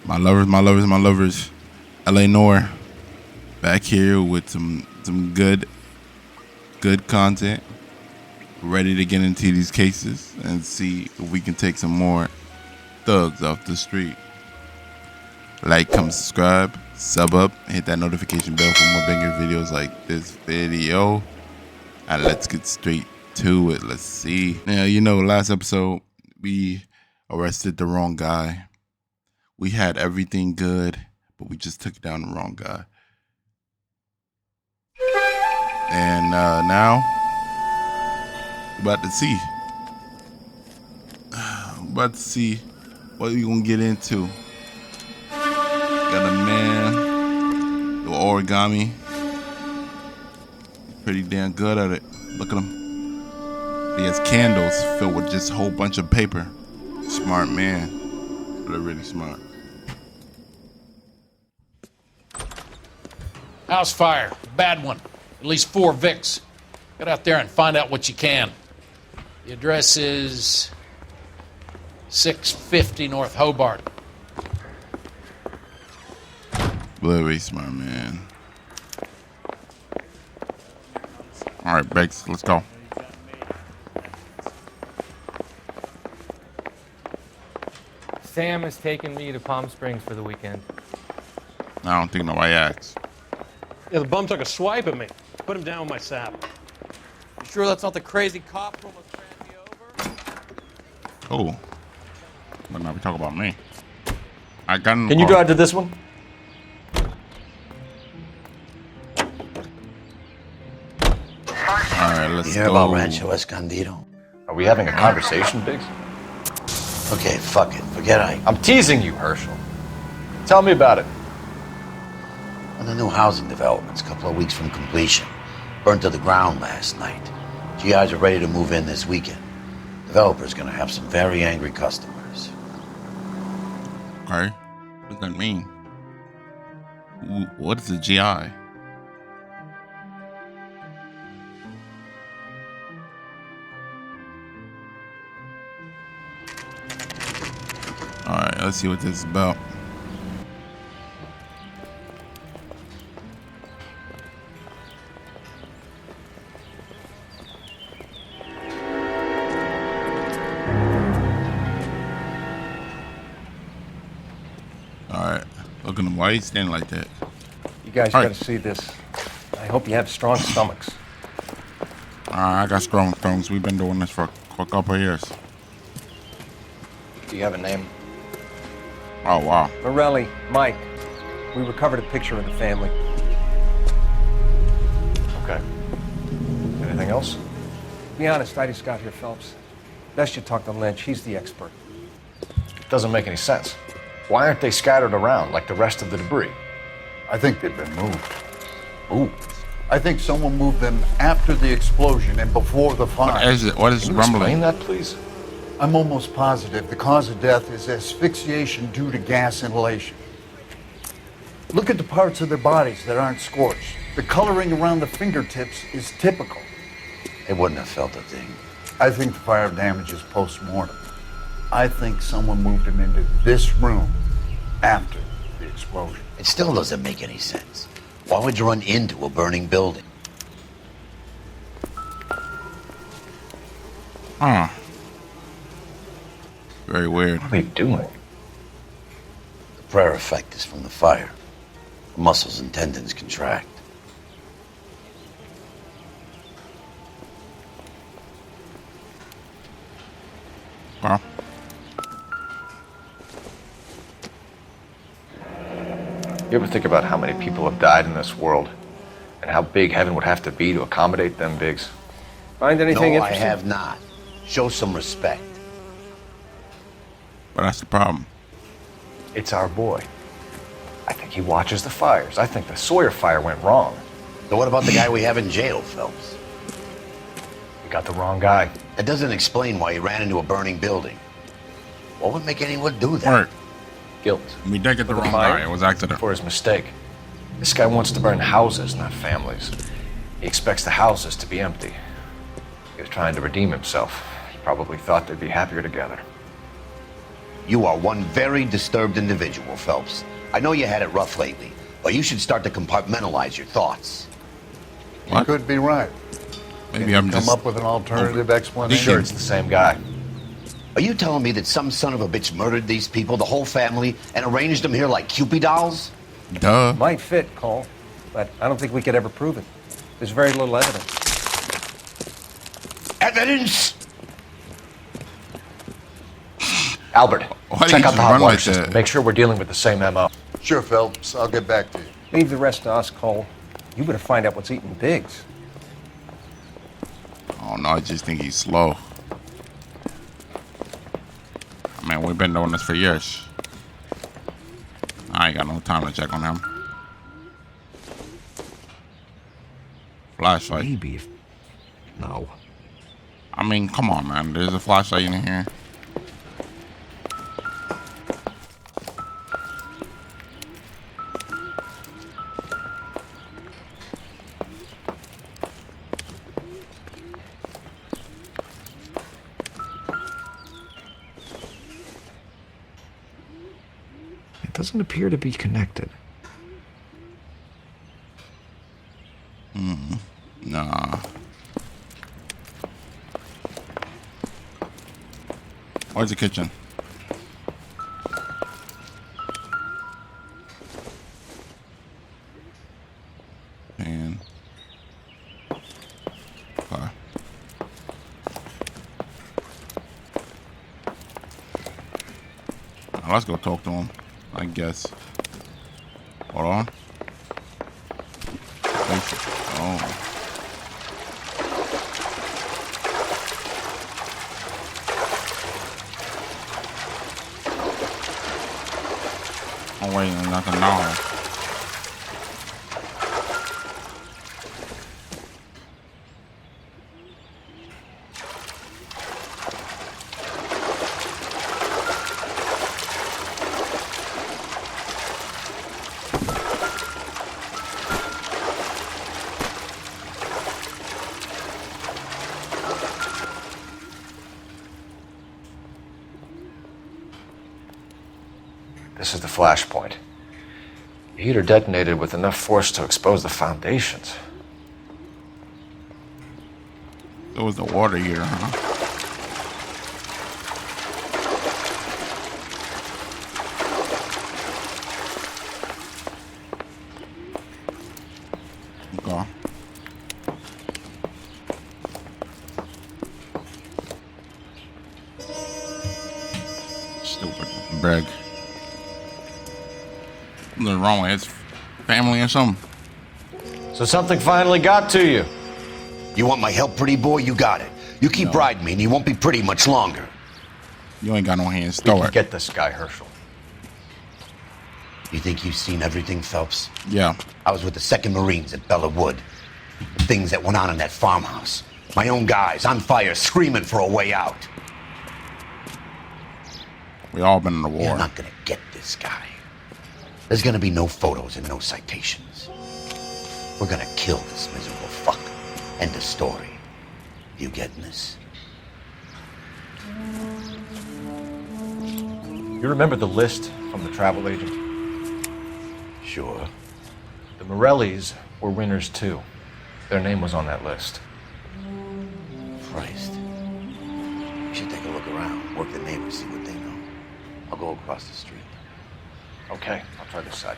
My lovers. LA Noire back here with some good content. Ready to get into these cases and see if we can take some more thugs off the street. Like, comment, subscribe, sub up, hit that notification bell for more banger videos like this video. And let's get straight to it. Let's see. Now, last episode we arrested the wrong guy. We had everything good, but we just took down the wrong guy. And now, we're about to see what we're going to get into. Got a man, the origami. Pretty damn good at it. Look at him. He has candles filled with just a whole bunch of paper. Smart man. They're really smart. House fire. Bad one. At least 4 Vicks. Get out there and find out what you can. The address is 650 North Hobart. Very smart, man. All right, Bex, let's go. Sam has taken me to Palm Springs for the weekend. I don't think nobody asked. Yeah, the bum took a swipe at me. Put him down with my sap. You sure that's not the crazy cop who almost ran me over? Oh. But now we talk about me. I got in the Can you car. drive to this one? Alright, let's You hear go. about Rancho Escondido? Are we having a conversation, Biggs? Okay, fuck it. Forget I'm teasing you, Herschel. Tell me about it. On the new housing developments, a couple of weeks from completion. Burned to the ground last night. GIs are ready to move in this weekend. Developer's gonna have some very angry customers. Okay. What does that mean? What is a GI? Alright, let's see what this is about. Alright, look at him. Why are you standing like that? You guys All gotta right. see this. I hope you have strong stomachs. I got strong thumbs. We've been doing this for a couple of years. Do you have a name? Oh, wow. Morelli, Mike, we recovered a picture of the family. Okay. Anything else? To be honest, I just got here, Phelps. Best you talk to Lynch, he's the expert. Doesn't make any sense. Why aren't they scattered around like the rest of the debris? I think they've been moved. Ooh. I think someone moved them after the explosion and before the fire. What is it? What is Can you rumbling? explain that, please? I'm almost positive the cause of death is asphyxiation due to gas inhalation. Look at the parts of their bodies that aren't scorched. The coloring around the fingertips is typical. They wouldn't have felt a thing. I think the fire damage is post-mortem. I think someone moved them into this room after the explosion. It still doesn't make any sense. Why would you run into a burning building? Huh. Very weird. What are they doing? The prayer effect is from the fire. The muscles and tendons contract. Well, You ever think about how many people have died in this world? And how big heaven would have to be to accommodate them, Biggs? Find anything No, I interesting? have not. Show some respect. but that's the problem. It's our boy. I think he watches the fires. I think the Sawyer fire went wrong. So what about the guy we have in jail, Phelps? We got the wrong guy. That doesn't explain why he ran into a burning building. What would make anyone do that? Right. Guilt. We did get the For wrong fire? guy. It was accident. For his mistake. This guy wants to burn houses, not families. He expects the houses to be empty. He was trying to redeem himself. He probably thought they'd be happier together. You are one very disturbed individual, Phelps. I know you had it rough lately, but you should start to compartmentalize your thoughts. You could be right. Maybe I'm Come just up with an alternative explanation. Sure, it's the same guy. Are you telling me that some son of a bitch murdered these people, the whole family, and arranged them here like Cupid dolls? duh. Might fit, Cole, but I don't think we could ever prove it. There's very little evidence. Evidence? Albert, Why do check you out just the hot run water like system. that? Make sure we're dealing with the same MO. Sure, Phelps. I'll get back to you. Leave the rest to us, Cole. You better find out what's eating Biggs. Oh no, I just think he's slow. Man, we've been doing this for years. I ain't got no time to check on him. Flashlight. Maybe. No. I mean, come on, man. There's a flashlight in here. It doesn't appear to be connected. Nah. Where's the kitchen? And okay. Let's go talk to him, I guess. Hold on. Oh. Oh wait, there's nothing now. This is the flashpoint. The heater detonated with enough force to expose the foundations. It was the water heater, huh? Okay. Stupid Breg. Something wrong with his family or something. So something finally got to you. You want my help, pretty boy? You got it. You keep riding me and you won't be pretty much longer. You ain't got no hands. We Throw can it. get this guy, Herschel. You think you've seen everything, Phelps? Yeah. I was with the 2nd Marines at Bella Wood. Things that went on in that farmhouse. My own guys on fire, screaming for a way out. We all been in the war. You're not gonna get this guy. There's gonna be no photos and no citations. We're gonna kill this miserable fuck. End of story. You getting this? You remember the list from the travel agent? Sure. The Morellis were winners too. Their name was on that list. Christ. You should take a look around. Work the neighbors, see what they know. I'll go across the street. Okay, I'll try this side.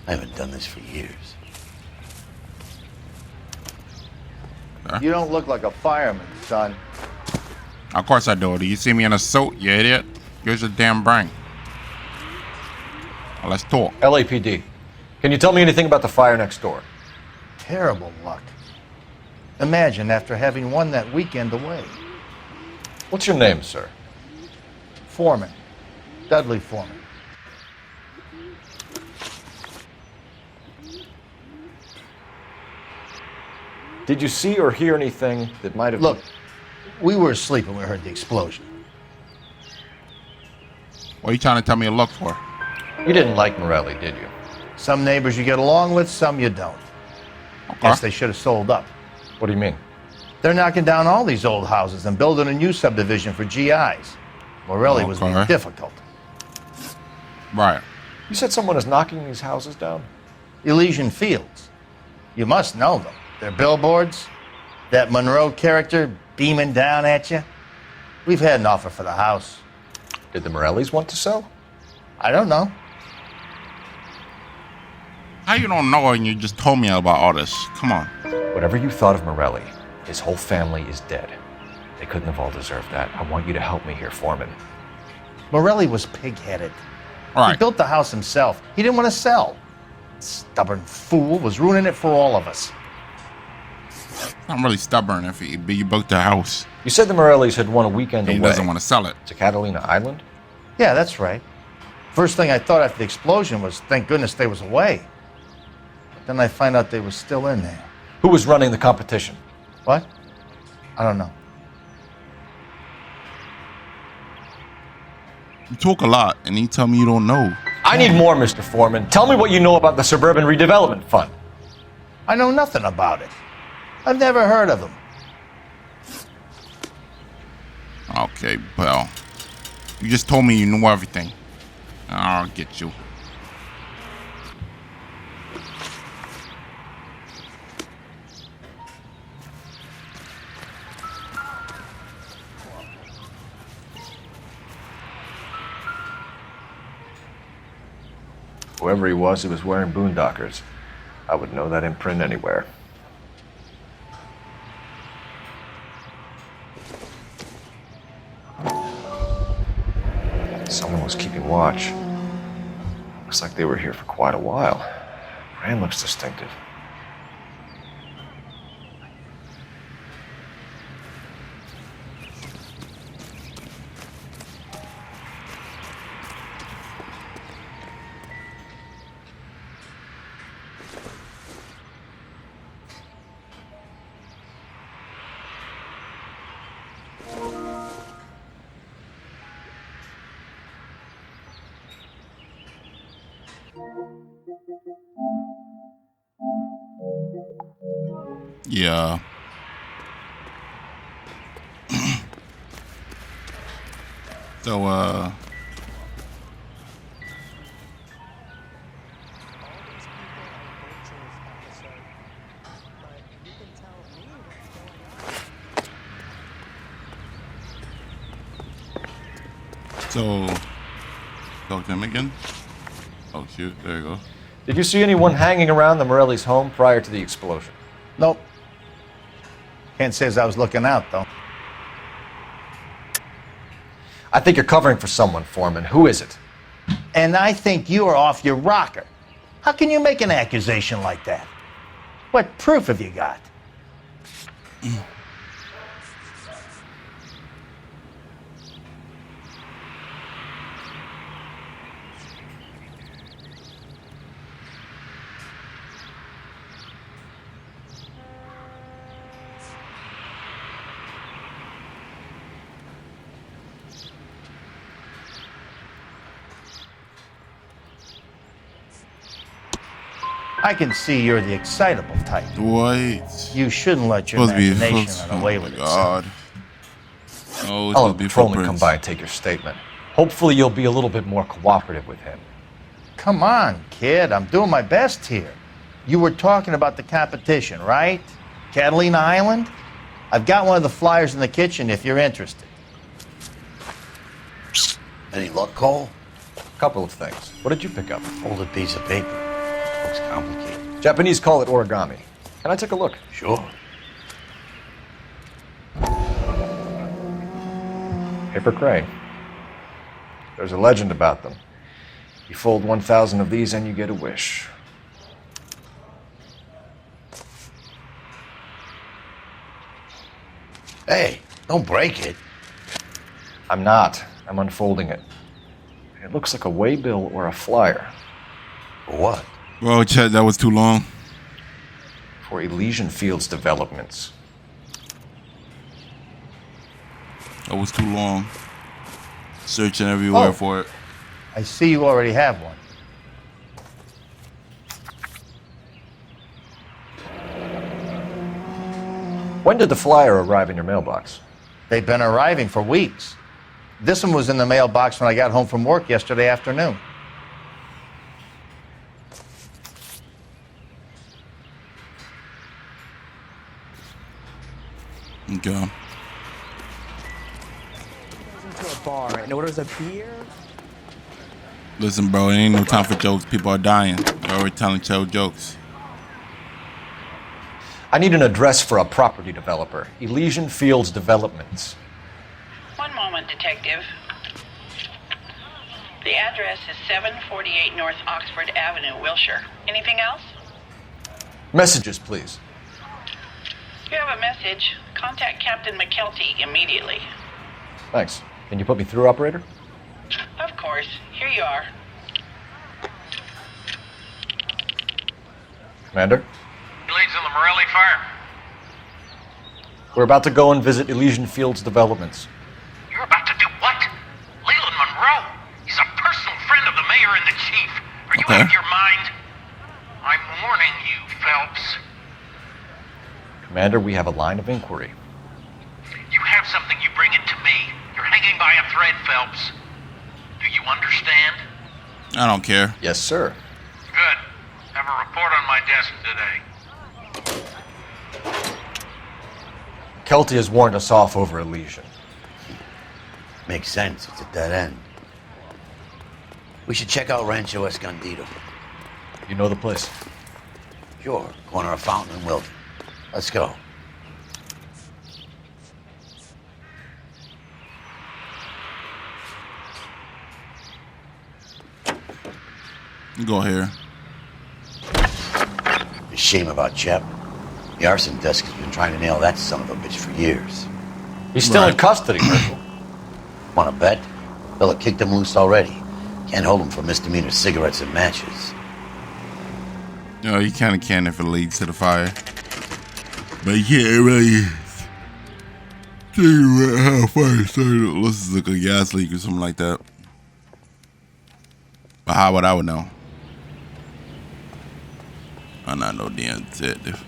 I haven't done this for years. You don't look like a fireman, son. Of course I do. Do you see me in a suit, you idiot? Use your damn brain. Well, let's talk. LAPD. Can you tell me anything about the fire next door? Terrible luck. Imagine after having won that weekend away. What's your name, sir? Foreman. Dudley Foreman. Did you see or hear anything that might have... Look, we were asleep when we heard the explosion. What are you trying to tell me to look for? You didn't like Morelli, did you? Some neighbors you get along with, some you don't. Okay. Guess they should have sold up. What do you mean? They're knocking down all these old houses and building a new subdivision for GIs. Morelli was being difficult. Right. You said someone is knocking these houses down? Elysian Fields. You must know them. Their billboards, that Monroe character beaming down at you. We've had an offer for the house. Did the Morellis want to sell? I don't know. How you don't know and you just told me about all this? Come on. Whatever you thought of Morelli, his whole family is dead. They couldn't have all deserved that. I want you to help me here, Foreman. Morelli was pig-headed. All right. He built the house himself. He didn't want to sell. Stubborn fool was ruining it for all of us. I'm really stubborn if you built the house. You said the Morellis had won a weekend He away. doesn't want to sell it. To Catalina Island? Yeah, that's right. First thing I thought after the explosion was, thank goodness they was away. But then I find out they was still in there. Who was running the competition? What? I don't know. You talk a lot, and you tell me you don't know. I need more, Mr. Foreman. Tell me what you know about the Suburban Redevelopment Fund. I know nothing about it. I've never heard of them. Okay, well, you just told me you knew everything. I'll get you. Whoever he was wearing boondockers. I would know that imprint anywhere. Someone was keeping watch. Looks like they were here for quite a while. Brand looks distinctive. Yeah. So, talk to him again? Oh, shoot. There you go. Did you see anyone hanging around the Morellis' home prior to the explosion? Nope. Can't say as I was looking out, though. I think you're covering for someone, Foreman. Who is it? And I think you are off your rocker. How can you make an accusation like that? What proof have you got? I can see you're the excitable type. Wait. You shouldn't let your imagination run away with it. God. Oh, I'll have the patrolman come by and take your statement. Hopefully you'll be a little bit more cooperative with him. Come on, kid. I'm doing my best here. You were talking about the competition, right? Catalina Island? I've got one of the flyers in the kitchen if you're interested. Any luck, Cole? Couple of things. What did you pick up? Folded piece of paper. Looks complicated. Japanese call it origami. Can I take a look? Sure. Paper crane. There's a legend about them. You fold 1,000 of these and you get a wish. Hey, don't break it. I'm not. I'm unfolding it. It looks like a waybill or a flyer. For what? Well, Chet, that was too long. For Elysian Fields developments. That was too long. Searching everywhere for it. I see you already have one. When did the flyer arrive in your mailbox? They've been arriving for weeks. This one was in the mailbox when I got home from work yesterday afternoon. Okay. Into a bar and orders a beer. Listen, bro, it ain't no time for jokes. People are dying. They're already telling chill jokes. I need an address for a property developer. Elysian Fields Developments. One moment, detective. The address is 748 North Oxford Avenue, Wilshire. Anything else? Messages, please. You have a message. Contact Captain McKelty immediately. Thanks. Can you put me through, operator? Of course. Here you are. Commander? Leads in the Morelli fire. We're about to go and visit Elysian Fields Developments. You're about to do what? Leland Monroe. He's a personal friend of the mayor and the chief. Are you out of your mind? I'm warning you, Phelps. Commander, we have a line of inquiry. You have something, you bring it to me. You're hanging by a thread, Phelps. Do you understand? I don't care. Yes, sir. Good. Have a report on my desk today. Kelty has warned us off over Elysian. Makes sense. It's a dead end. We should check out Rancho Escondido. You know the place? Sure. Corner of Fountain and Wilton. Let's go. Go here. A shame about Chapman. The arson desk has been trying to nail that son of a bitch for years. He's still in custody, Herschel. Want to bet? Fella kicked him loose already. Can't hold him for misdemeanor cigarettes and matches. No, you kind of can if it leads to the fire. But you can't really see how fire started. Unless it's like a gas leak or something like that. But how would I know? I'm not no damn detective.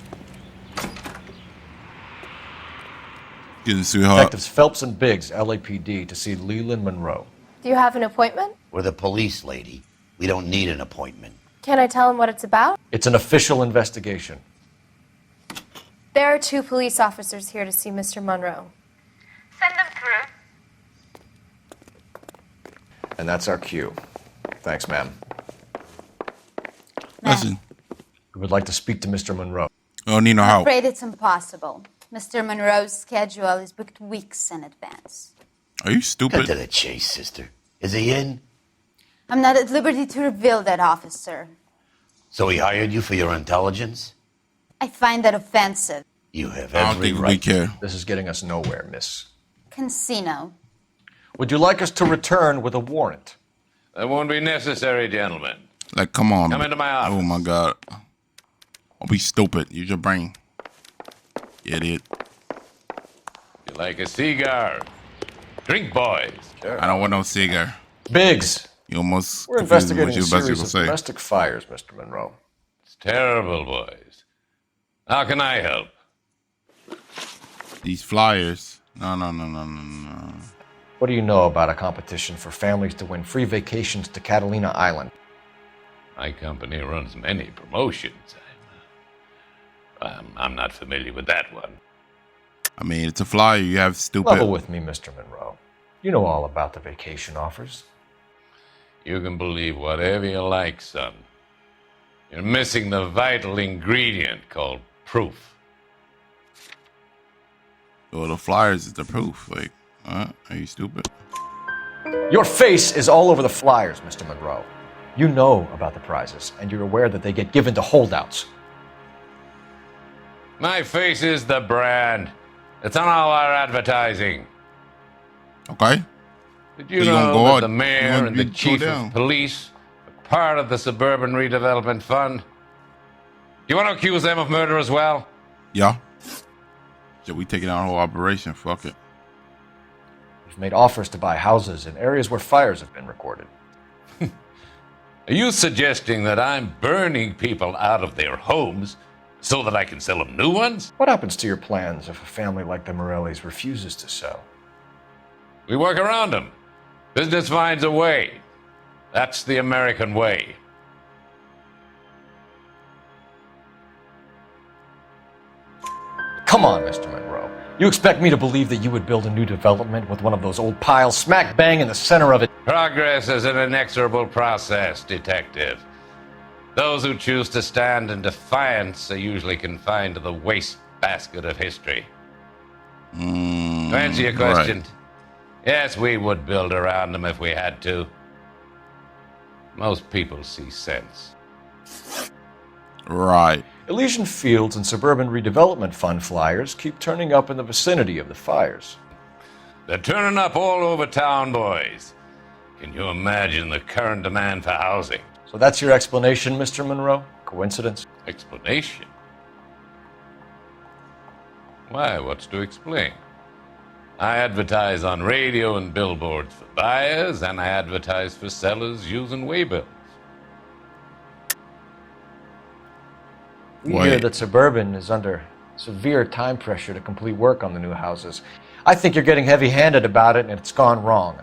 Getting sweetheart. Detectives Phelps and Biggs, LAPD, to see Leland Monroe. Do you have an appointment? We're the police, lady. We don't need an appointment. Can I tell him what it's about? It's an official investigation. There are 2 police officers here to see Mr. Monroe. Send them through. And that's our cue. Thanks, ma'am. Listen. We would like to speak to Mr. Monroe. I don't need no I'm help. afraid it's impossible. Mr. Monroe's schedule is booked weeks in advance. Are you stupid? Cut to the chase, sister. Is he in? I'm not at liberty to reveal that, officer. So he hired you for your intelligence? I find that offensive. You have I don't every think we right. care. This is getting us nowhere, miss. Casino. Would you like us to return with a warrant? That won't be necessary, gentlemen. Like, come on. Come into my office. Oh my God. Don't be stupid. Use your brain. You idiot. You like a cigar? Drink, boys. I don't want no cigar. Biggs. You almost We're confused me investigating what a you was about series to of say. domestic fires, Mr. Monroe. It's terrible, boys. How can I help? These flyers. No. What do you know about a competition for families to win free vacations to Catalina Island? My company runs many promotions. I'm not familiar with that one. I mean, it's a flyer. You have stupid. Level with me, Mr. Monroe. You know all about the vacation offers. You can believe whatever you like, son. You're missing the vital ingredient called proof. Well, the flyers is the proof. Like, are you stupid? Your face is all over the flyers, Mr. Monroe. You know about the prizes, and you're aware that they get given to holdouts. My face is the brand. It's on all our advertising. Okay. Did you So you gonna know go that out- the you mayor gonna and the go chief down? of police are part of the Suburban Redevelopment Fund? You want to accuse them of murder as well? Yeah. So we taking out a whole operation. Fuck it. We've made offers to buy houses in areas where fires have been recorded. Are you suggesting that I'm burning people out of their homes So that I can sell them new ones? What happens to your plans if a family like the Morellis refuses to sell? We work around them. Business finds a way. That's the American way. Come on, Mr. Monroe. You expect me to believe that you would build a new development with one of those old piles smack bang in the center of it? Progress is an inexorable process, Detective. Those who choose to stand in defiance are usually confined to the wastebasket of history. To answer your question, yes, we would build around them if we had to. Most people see sense. Right. Elysian Fields and Suburban Redevelopment Fund flyers keep turning up in the vicinity of the fires. They're turning up all over town, boys. Can you imagine the current demand for housing? So that's your explanation, Mr. Monroe? Coincidence? Explanation? Why, what's to explain? I advertise on radio and billboards for buyers, and I advertise for sellers using waybills. We hear that Suburban is under severe time pressure to complete work on the new houses. I think you're getting heavy-handed about it, and it's gone wrong.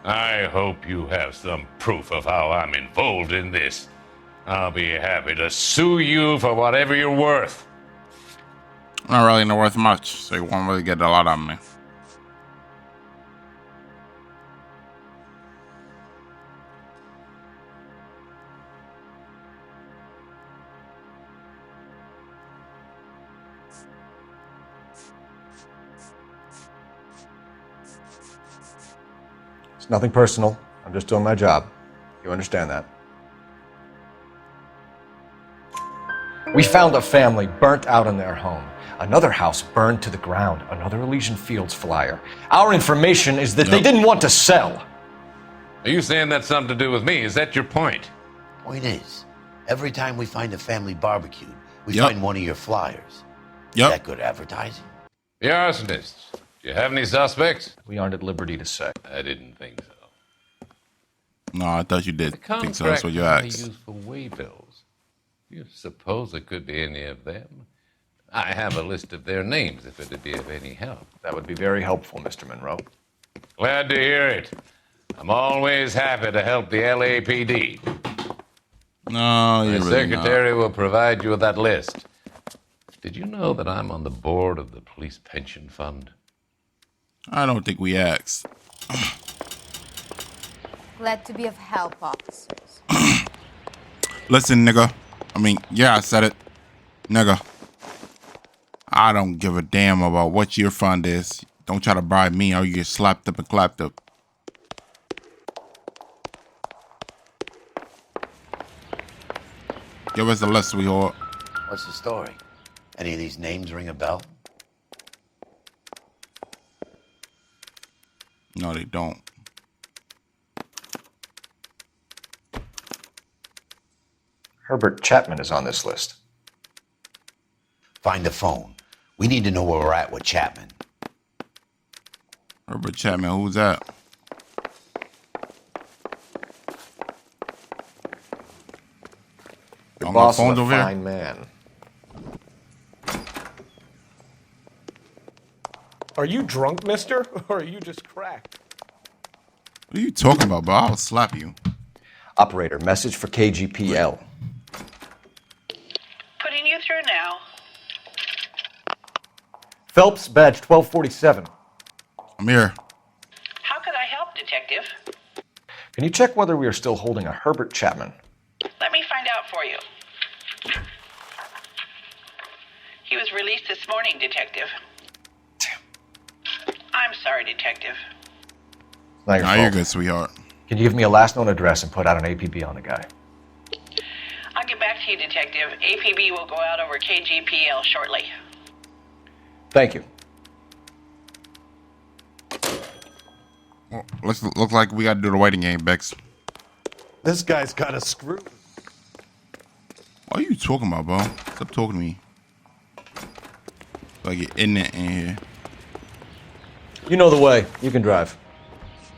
I hope you have some proof of how I'm involved in this. I'll be happy to sue you for whatever you're worth. Not really not worth much, so you won't really get a lot on me. It's nothing personal. I'm just doing my job. You understand that? We found a family burnt out in their home. Another house burned to the ground. Another Elysian Fields flyer. Our information is that they didn't want to sell. Are you saying that's something to do with me? Is that your point? Point is, every time we find a family barbecued, we find one of your flyers. Is that good advertising? The arsonists. Do you have any suspects? We aren't at liberty to say. I didn't think so. No, I thought you did think so. That's what you asked. Used for waybills. You suppose it could be any of them? I have a list of their names if it'd be of any help. That would be very helpful, Mr. Monroe. Glad to hear it. I'm always happy to help the LAPD. No, you're The really secretary will provide you with that list. Did you know that I'm on the board of the police pension fund? I don't think we asked. Glad to be of help, officers. Listen, nigga. I said it. Nigga. I don't give a damn about what your fund is. Don't try to bribe me or you get slapped up and clapped up. Give us a list, sweetheart. What's the story? Any of these names ring a bell? No, they don't. Herbert Chapman is on this list. Find the phone. We need to know where we're at with Chapman. Herbert Chapman, who's that? Your On boss my is phone's a over here? fine man. Are you drunk, mister? Or are you just cracked? What are you talking about, bro? I'll slap you. Operator, message for KGPL. Putting you through now. Phelps, badge 1247. I'm here. How could I help, Detective? Can you check whether we are still holding a Herbert Chapman? Let me find out for you. He was released this morning, Detective. I'm sorry, Detective. Not your fault. You're good, sweetheart. Can you give me a last known address and put out an APB on the guy? I'll get back to you, Detective. APB will go out over KGPL shortly. Thank you. Well, look like we got to do the waiting game, Bex. This guy's got a screw. What are you talking about, bro? Stop talking to me. Like you're in here. You know the way. You can drive.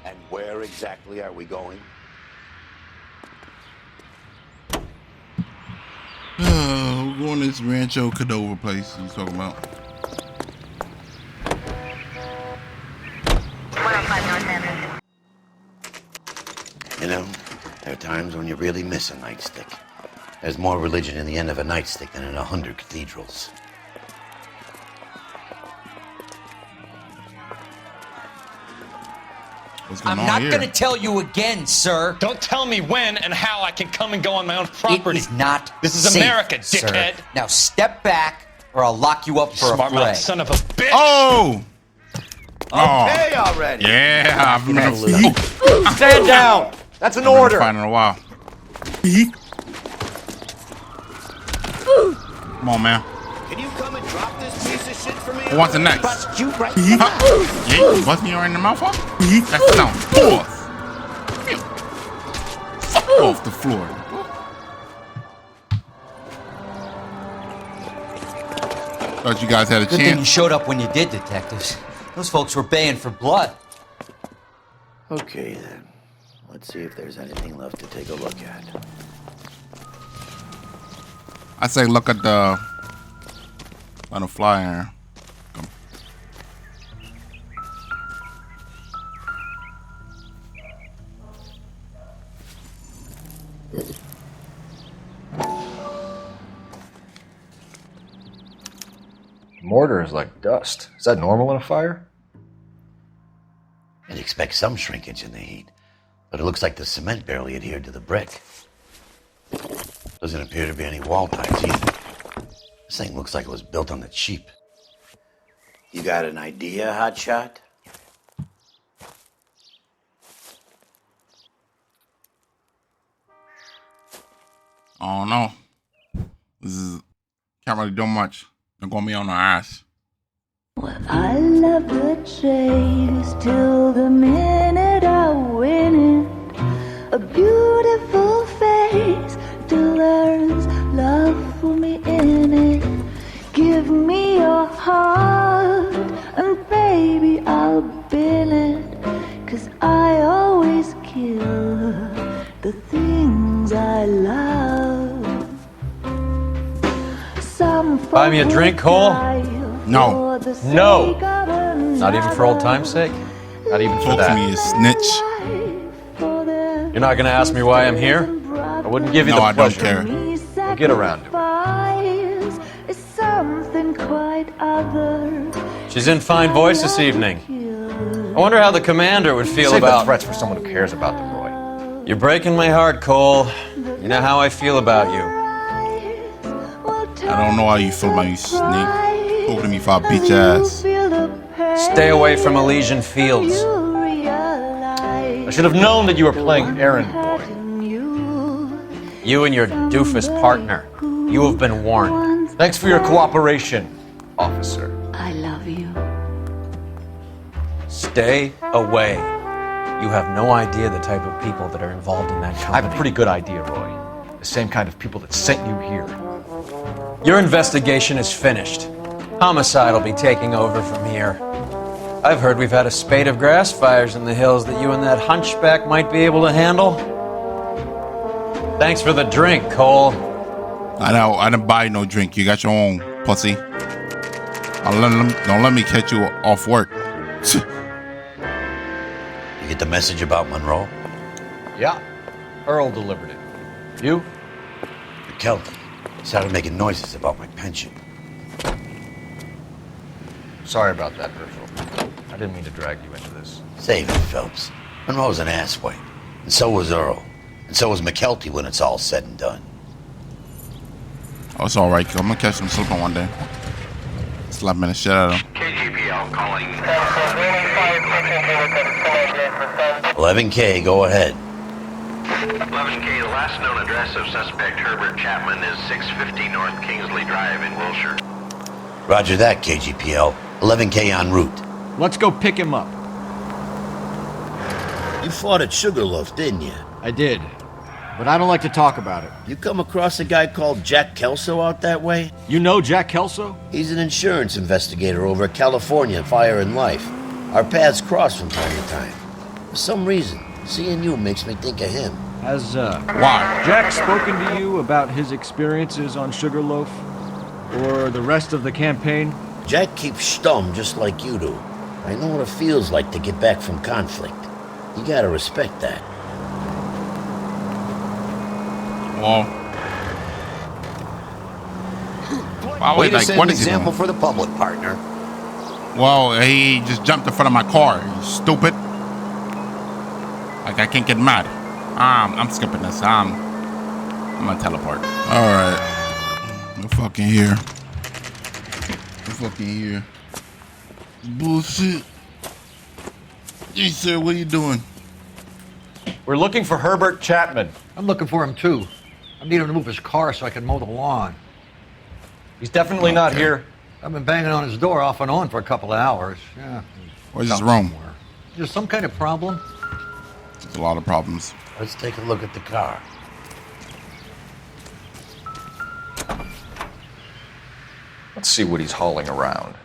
And where exactly are we going? Oh, going to this Rancho Cordova place you was talking about? You know, there are times when you really miss a nightstick. There's more religion in the end of a nightstick than in 100 cathedrals. I'm not going to tell you again, sir. Don't tell me when and how I can come and go on my own property. It is not This is safe, America, dickhead. Sir. Now step back, or I'll lock you up for a Smart fray. mouth son of a bitch. Oh! Okay, already. Yeah, I've been Stand down. That's an order. Fighting in a while. Come on, man. Can you come and drop this piece of shit for me? Who wants the next? Bust you right Yeah, you busting you right in the mouth, huh? That's down. Fourth. Fuck off the floor. Thought you guys had a Good thing you chance. showed up when you did, detectives. Those folks were baying for blood. Okay, then. Let's see if there's anything left to take a look at. I say look at the on the flyer. Come. Mortar is like dust. Is that normal in a fire? I'd expect some shrinkage in the heat, but it looks like the cement barely adhered to the brick. Doesn't appear to be any wall ties either. This thing looks like it was built on the cheap. You got an idea, Hotshot? Oh no. This is can't really do much. They're gonna be on our ass. I love the chase till the minute I win it. A beautiful face till there's love for me in it. Give me your heart and baby I'll bill it. 'Cause I always kill the things I love. Buy me a drink, Cole? No. No. Not even for old time's sake? Not even for Talk to that? me, you snitch. You're not going to ask me why I'm here? I wouldn't give you No, the I don't pleasure. care. We'll get around to Is something quite other. it. She's in fine voice this evening. I wonder how the commander would feel Save about... the threats for someone who cares about them, Roy. You're breaking my heart, Cole. You know how I feel about you. I don't know how you feel about you, snake. Talk to me if I beat your ass. Stay away from Elysian Fields. I should have known that you were playing errand boy. You and your doofus partner. You have been warned. Thanks for your cooperation, officer. I love you. Stay away. You have no idea the type of people that are involved in that company. I have a pretty good idea, Roy. The same kind of people that sent you here. Your investigation is finished. Homicide will be taking over from here. I've heard we've had a spate of grass fires in the hills that you and that hunchback might be able to handle. Thanks for the drink, Cole. I know. I didn't buy no drink. You got your own, pussy. Don't let me catch you off work. You get the message about Monroe? Yeah. Earl delivered it. You? McKelty started making noises about my pension. Sorry about that, Virgil. I didn't mean to drag you into this. Save it, Phelps. Monroe's an asswipe. And so was Earl. And so was McKelty when it's all said and done. Oh, it's all right. I'm gonna catch him slipping one day. Slapping the shit out of him. KGPL calling. 11K, go ahead. 11K, the last known address of suspect Herbert Chapman is 650 North Kingsley Drive in Wilshire. Roger that, KGPL. 11K en route. Let's go pick him up. You fought at Sugarloaf, didn't you? I did, but I don't like to talk about it. You come across a guy called Jack Kelso out that way? You know Jack Kelso? He's an insurance investigator over at California Fire and Life. Our paths cross from time to time. For some reason, seeing you makes me think of him. Has, Why? Jack spoken to you about his experiences on Sugarloaf? Or the rest of the campaign? Jack keeps stum just like you do. I know what it feels like to get back from conflict. You gotta respect that. Well, Way to set an example for the public, partner. Well, he just jumped in front of my car. You stupid. Like I can't get mad. I'm skipping this. I'm gonna teleport. All right. We're fucking here. We're fucking here. Bullshit. Hey, sir, what are you doing? We're looking for Herbert Chapman. I'm looking for him too. I need him to move his car so I can mow the lawn. He's definitely not here. I've been banging on his door off and on for a couple of hours. Yeah. Where's his room? Is there some kind of problem? There's a lot of problems. Let's take a look at the car. Let's see what he's hauling around.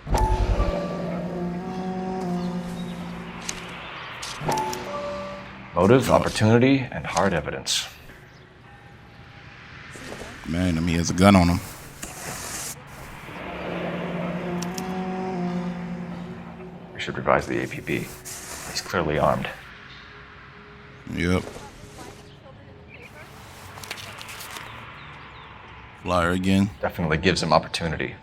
Motive, opportunity, and hard evidence. Man, he has a gun on him. We should revise the APB. He's clearly armed. Yep. Flyer again. Definitely gives him opportunity.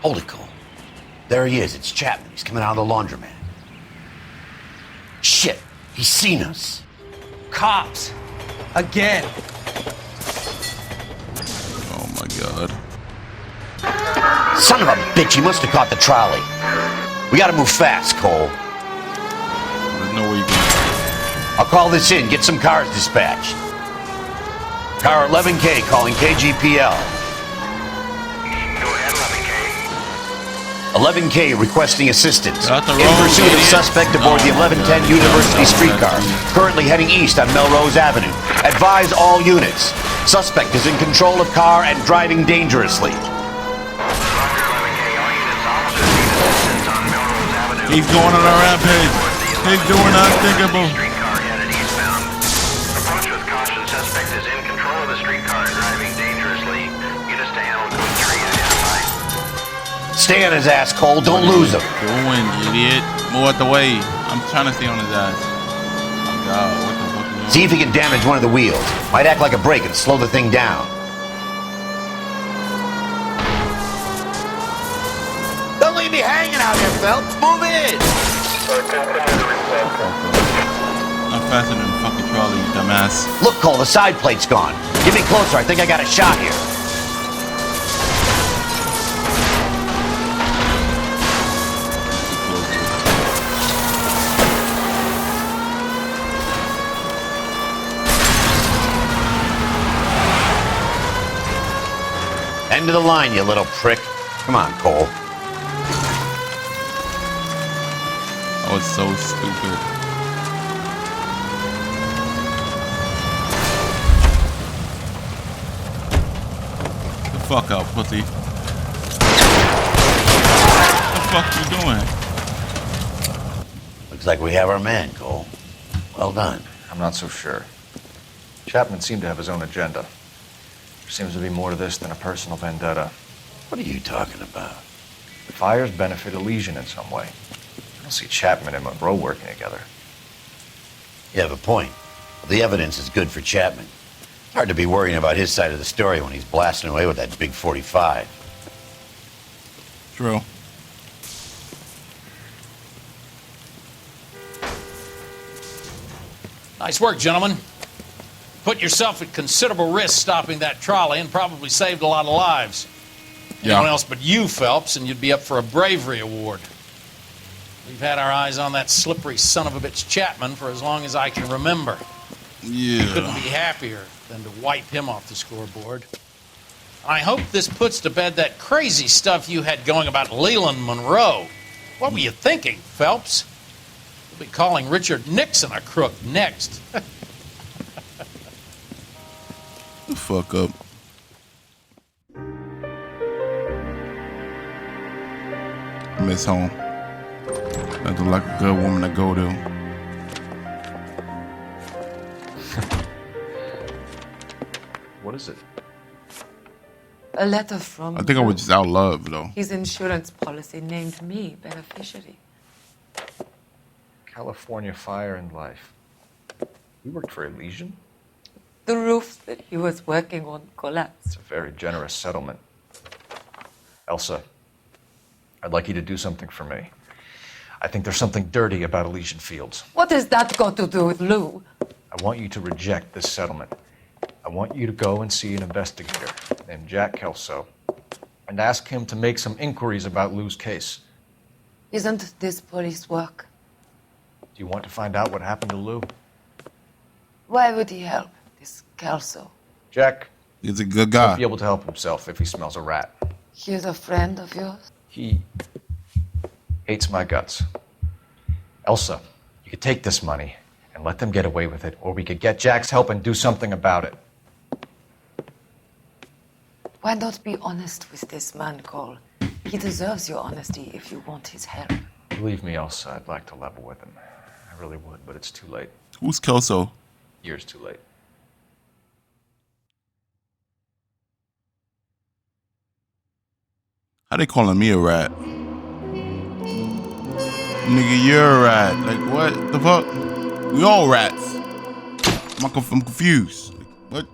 Hold it, Cole. There he is. It's Chapman. He's coming out of the laundromat. Shit. He's seen us. Cops. Again. Oh my God. Son of a bitch. He must have caught the trolley. We gotta move fast, Cole. There's no way you can. I'll call this in. Get some cars dispatched. Car 11K calling KGPL. 11K requesting assistance. In pursuit of suspect aboard the 1110 University streetcar, currently heading east on Melrose Avenue. Advise all units. Suspect is in control of car and driving dangerously. He's going on a rampage. He's doing unthinkable. Approach with caution. Suspect is in control of the streetcar and driving dangerously. Units to handle code 3 identified. Stay on his ass, Cole. Don't lose him. Going, idiot. Move out the way. I'm trying to stay on his ass. Oh God, what the fuck are you doing? See if he can damage one of the wheels. Might act like a brake and slow the thing down. Don't leave me hanging out here, Phelps. Move in. I'm faster than the fucking trolley, you dumbass. Look, Cole, the side plate's gone. Get me closer. I think I got a shot here. End of the line, you little prick. Come on, Cole. Oh, it's so stupid. The fuck out, pussy. What the fuck you doing? Looks like we have our man, Cole. Well done. I'm not so sure. Chapman seemed to have his own agenda. There seems to be more to this than a personal vendetta. What are you talking about? The fires benefit Elysian in some way. I don't see Chapman and Monroe working together. You have a point. The evidence is good for Chapman. It's hard to be worrying about his side of the story when he's blasting away with that big 45. True. Nice work, gentlemen. Put yourself at considerable risk stopping that trolley and probably saved a lot of lives. Anyone else but you, Phelps, and you'd be up for a bravery award. We've had our eyes on that slippery son of a bitch Chapman for as long as I can remember. Yeah. Couldn't be happier than to wipe him off the scoreboard. I hope this puts to bed that crazy stuff you had going about Leland Monroe. What were you thinking, Phelps? We'll be calling Richard Nixon a crook next. The fuck up. I miss home. That look like a good woman to go to. What is it? A letter from I think I was just out of love, though. His insurance policy named me beneficiary. California Fire and Life. You worked for Elysian? The roof that he was working on collapsed. It's a very generous settlement. Elsa, I'd like you to do something for me. I think there's something dirty about Elysian Fields. What has that got to do with Lou? I want you to reject this settlement. I want you to go and see an investigator named Jack Kelso and ask him to make some inquiries about Lou's case. Isn't this police work? Do you want to find out what happened to Lou? Why would he help this Kelso? Jack. He's a good guy. He'll be able to help himself if he smells a rat. He's a friend of yours? He hates my guts. Elsa, you could take this money and let them get away with it, or we could get Jack's help and do something about it. Why not be honest with this man, Cole? He deserves your honesty if you want his help. Believe me, Elsa, I'd like to level with him. I really would, but it's too late. Who's Kelso? Years too late. How they calling me a rat? Nigga, you're a rat. Like, what the fuck? We all rats. I'm confused. Like, what?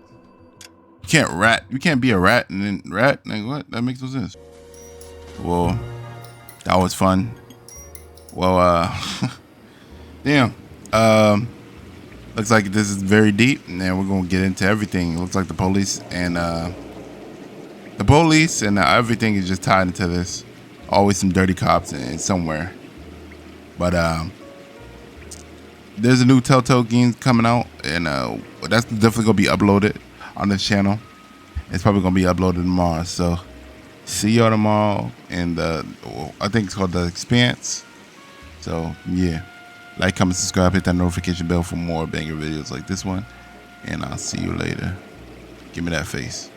You can't rat. You can't be a rat and then rat. Like, what? That makes no sense. Well, that was fun. Well, damn. Looks like this is very deep, and then we're gonna get into everything. It looks like the police and everything is just tied into this. Always some dirty cops in somewhere. But there's a new Telltale game coming out, and that's definitely gonna be uploaded on this channel. It's probably gonna be uploaded tomorrow. So see y'all tomorrow, and I think it's called The Expanse. So yeah, like, comment, subscribe, hit that notification bell for more banger videos like this one, and I'll see you later. Give me that face.